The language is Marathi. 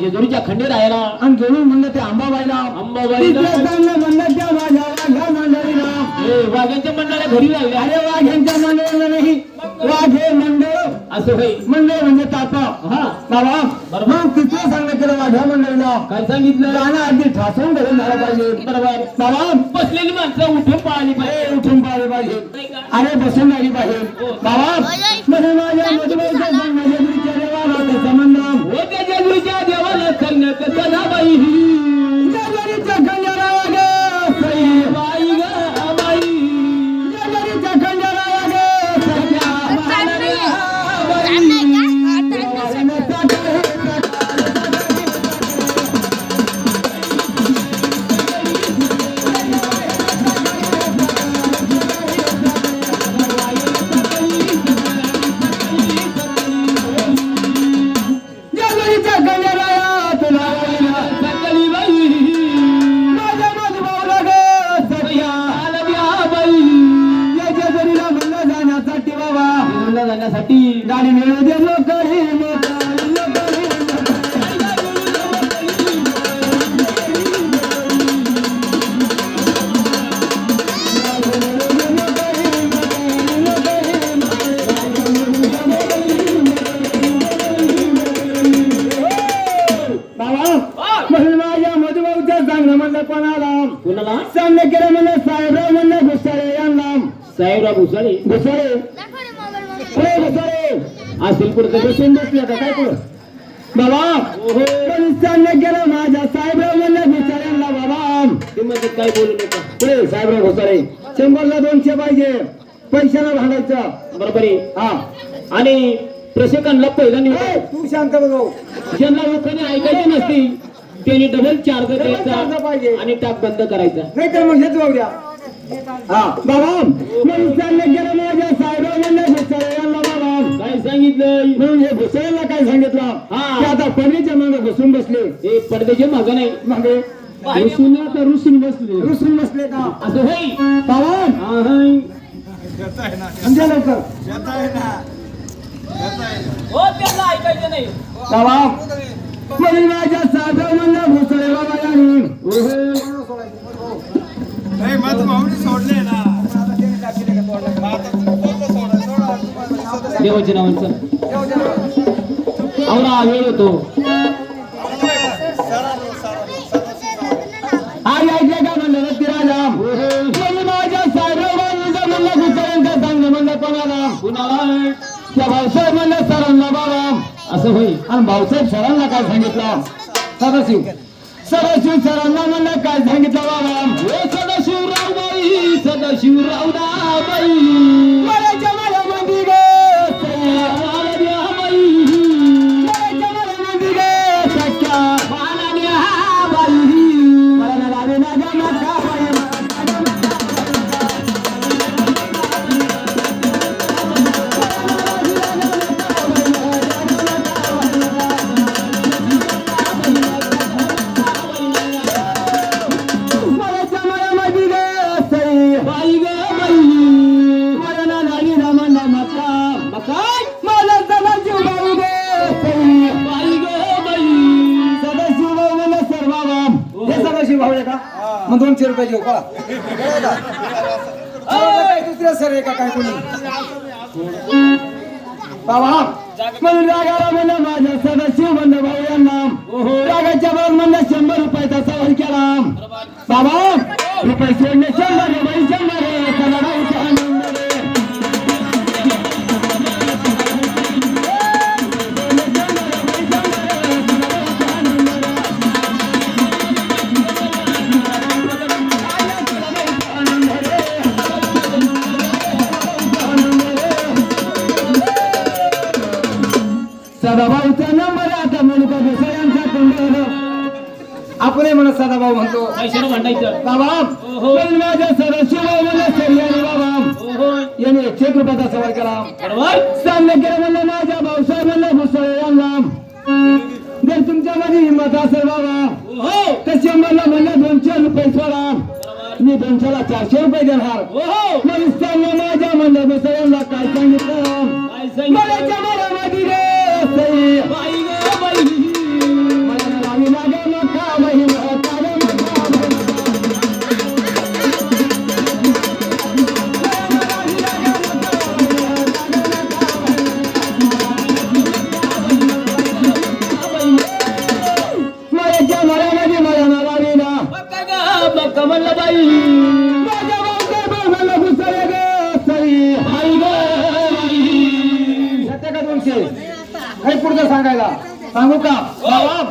जेजुरीच्या खंडेरायाला आणि जोडून म्हणलं ते अंबाबाईला अंबाबाईला म्हणलं त्या माझ्या वाघ्या मंडळीला वाघ्यांच्या मंडळाला घरी लागले अरे वाघ्यांच्या मंडळीला नाही वाघे मंडळ असं होय मंडळ म्हणजे तापा हा बाबा मग तिथं सांगण्यात केलं वाघ्या मंडळीला काय सांगितलं राणा अगदी ठासून घरून झाला पाहिजे बरोबर बाबा बसलेली माणसं उठून पाळली पाहिजे उठून पाहिले पाहिजे अरे बसून राहिली पाहिजे बाबा म्हणजे माझ्या मधुबाईच्या जेजुरीच्या देवाला त्याचा मंडळ हो त्या जेजुरीच्या देवाला सांगण्यात सदाबाई जेजुरीच्या खंडाराया गे सई बाई ग बाई जेजुरीच्या खंडाराया गे सख्या जेजुरीच्या खंडाराया तुला सकली बाई माझ्या मधुबाईला गे सख्या बाई या जेजुरीला म्हणलं जाण्यासाठी बाबा जेजुरीला जाण्यासाठी गाडी मिळू दे लोकरी बाबा म्हणून माझ्या मधुबाईच्या सांगणं म्हणलं कोणाला कुणाला सांगणं केलं म्हणलं साहेबराव म्हणलं घुसाळे यांना साहेबराव भुसाळे घुसाळे घुसाळे असेल कुठं बसून बसले आता काय करू बाबा पण सांगणं केलं माझ्या साहेबराव म्हणलं घुसाळे यांना बाबा ते म्हणजे काय बोलू नका पुढे साहेबराव घुसाळे 100ला 200 पाहिजे पैशाला भांडायचं बरोबर आहे हा आणि प्रशिक्षकांना पहिला निवड तू शांत बघू ज्यांना लोकांनी ऐकायची नसती त्यांनी डबल चार्ज चार्ज द्यायचा पाहिजे. आणि टाक बंद करायचा नाही तर मग हेच बघू द्या हा बाबा म्हणून सांगणं केलं माझ्या साहेबराव म्हणलं घुसाळे यांना बाबा काय सांगितलं म्हणून हे घुसाळ्याला काय सांगितलं हा. ते आता पडणीच्या मागे घुसून बसले हे पडद्याचे माग नाही मागे रुसून आता रुसून बसले रुसून बसले का असं होई बाबा हा, हाय. समजा लवकर हो त्यांना ऐकायचं नाही बाबा म्हणून माझ्या साहेबराव म्हणलं घुसाळे बाबा यांनी सोडले ना देवाच्या नावाचं आवरा वेळ होतो आज ऐकलं का म्हणलं तिराजा म्हणून माझ्या साहेबराव म्हणलं घुसाळ्यांचं सांगणं म्हणलं कोणाला कुणाला त्या भाऊसाहेब म्हणलं सरांना बाबा असं होई आणि भाऊसाहेब सरांना काय सांगितलं सदाशिव सदाशिव सरांना म्हणलं काय सांगितलं बाबा हे सदाशिवरावबाई सदाशिवरावबाई मराच्या मनामध्ये गे मला द्या बाई मराच्या मनामध्ये गे सख्या मला द्या बाई मला लावे ना गा नका बाई मराच्या मनामध्ये गे सई बाई ग बाई मला नाडी रामांना मका मकाय मला सदाशिव भाऊ गे सई बाई ग बाई सदाशिव भाऊ म्हणलं सर बाबा हे सदाशिव भाऊ आहे का मग 200 रुपये देऊ का दुसऱ्या सर आहे का काय कोणी बाबा म्हणून रागाला म्हणलं माझ्या सदाशिव म्हणलं भाऊ यांना रागाच्या बाबा म्हणलं 100 रुपयाचा सवाल केला बाबा रुपये सोडणे 100 बाई 100 चला भाऊच्या आनंदाने सदाभाऊचा नंबर आता म्हणू का घुसाळ्यांचा तोंडावर आपण म्हणत सदाभाऊ म्हणतो पैशाला भांडायचं बाबा पण माझ्या सदाशिव म्हणलं सरियाने बाबा याने 100 रुपयाचा सवाल केला बरोबर सांगणं केलं म्हणलं माझ्या भाऊसाहेब म्हणलं घुसाळे यांना जर तुमच्यामध्ये हिंमत असेल बाबा हो तर 100ला म्हणलं 200 रुपये सोडा मी 200ला 400 रुपये देणार हो म्हणून सांगणं माझ्या म्हणलं घुसाळ्यांना काय सांगितलं काय सांगितलं मला जमानामध्ये रे सई बाई ग बाई का म्हणलं बाई माझ्या भाऊसाहेब मला घुसळे ग सई आई ग बाई. सत्य का 200 काही पुढचं सांगायला सांगू का बाबा